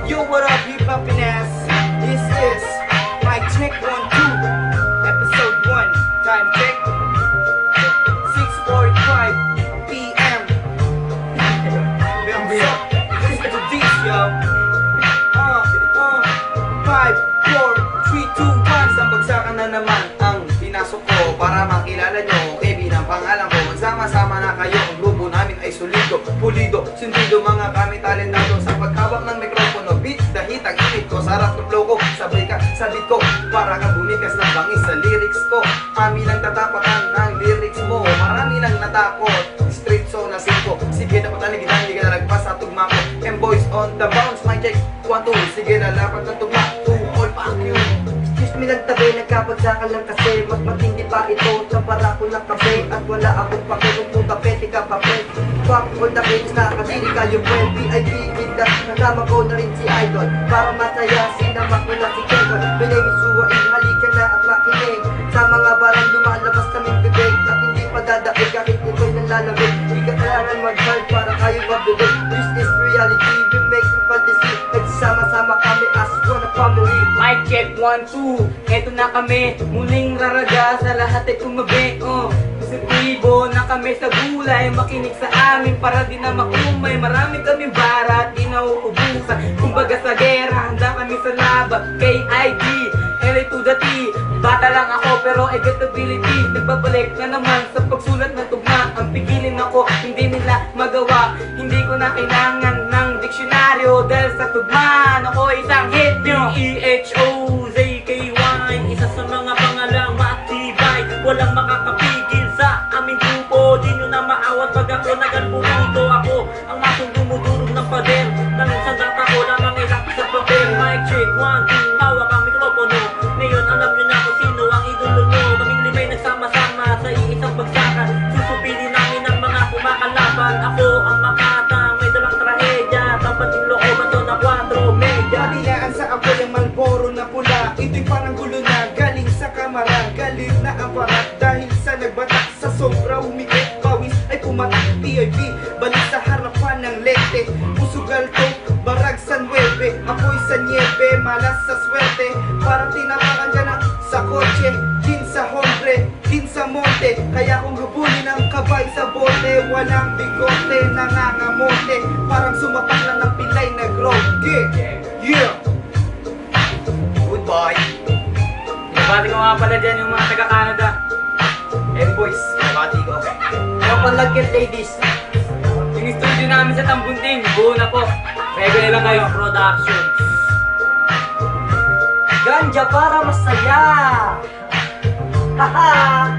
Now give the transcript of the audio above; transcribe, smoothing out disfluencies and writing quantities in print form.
Yo, what up, hip hop finesse? This is my check 1, 2, episode 1. Time check 6:45 p.m. Listen to this, yo. 5, 4, 3, 2, 1. Isang bagsakan na naman ang pinasok ko para makilala nyo. Bilang pangalan ko, magsama-sama na kayo. Ang grupo namin ay solido, pulido, sindido, mga kami talentado. Sa paghawak ng mikropono, beat, dahit ang init ko. Sarap ng flow ko, sabay ka sa beat ko. Para kang bumigas ng bangis sa lyrics ko. Amin ang tatapakan ng lyrics mo. Marami nang natakot, straight so na 5. Sige, dapat aligitan, hindi ka nalagpas sa tugma ko. And boys on the bounce, my check 1, 2. Sige, lalapat ng tugma, 2, all fuck you. Excuse me lang tabi, nagkapagsakan lang kasi. Mas matindi pa ito, sa para ko ng kape. At wala akong pakilong kung kape, tika papel. Fuck all the kids, nakakadiri kayo pwede. VIP, kita, kasama ko na rin si Idol. Para masaya, sinama ko na si Kevin. My name is Suwain, halika na at makinig. Sa mga barang lumalabas kaming bibig. At hindi pa dadaig, kahit ito'y nalalamig. Hindi ka kailangan mag-hard para kayo mabibig. This is reality, we make you fantasy. Nagsama-sama kami as one family. Mic check 1, 2. Eto na kami, muling raraga sa lahat ay tumabi. Positibo na kami sa gulay, makinig sa amin para di na makumay. Marami kami barat, di na uubusan. Kumbaga sa gera, handa kami sa laban. KID, LA to the T. Bata lang ako pero I got ability. Nagbabalik na naman sa pagsulat ng tugma. Ang pigilin ako, hindi nila magawa. Hindi ko na kailangan ng diksyonaryo dahil sa tugma ako isang hit nyo. EHOZKY, isa sa mga pangalang matibay. Walang makakapigil sa aming grupo. Di nyo na maawat pag ako nagalpuruto. Ako ang masong dumudurog ng pader. Nang sandat ako lamang ilapis sa papel. Mic check 1, 2, hawak ang mikropono. Ngayon alam nyo na kung sino ang idolo nyo. Kaming limay nagsama-sama sa iisang bagsakan. Susupilin namin ang mga kumakalaban. Ako ang makatang may dalang trahedya. Tapat yung looban to na 4 media. Panilaan sa ako yung Malboro na pula. Ito'y parang gulo na galing sa kamara. Galit na ang parat dahil sa nagbatak. Sa sobra humigit, pawis ay pumatak. PIP, balik sa harapan ng lente. Pusugal to, barag sa 9. Ako'y sa niebe, malas sa swerte. Parang tinapakan ka na sa kotse. Din sa hombre, din sa monte. Kaya kung lubulin ang kabay sa bote. Walang bigote, nangangamote. Parang sumapak lang ng pilay na grogge. Yeah! Goodbye! Nabati ko nga pala dyan yung mga taga-Canada. Boys, nabati ko. Mga panlagkit ladies. Yung studio namin sa Tambunting, buo na po. Pwede lang kayo, production. Ganja para masaya! Haha!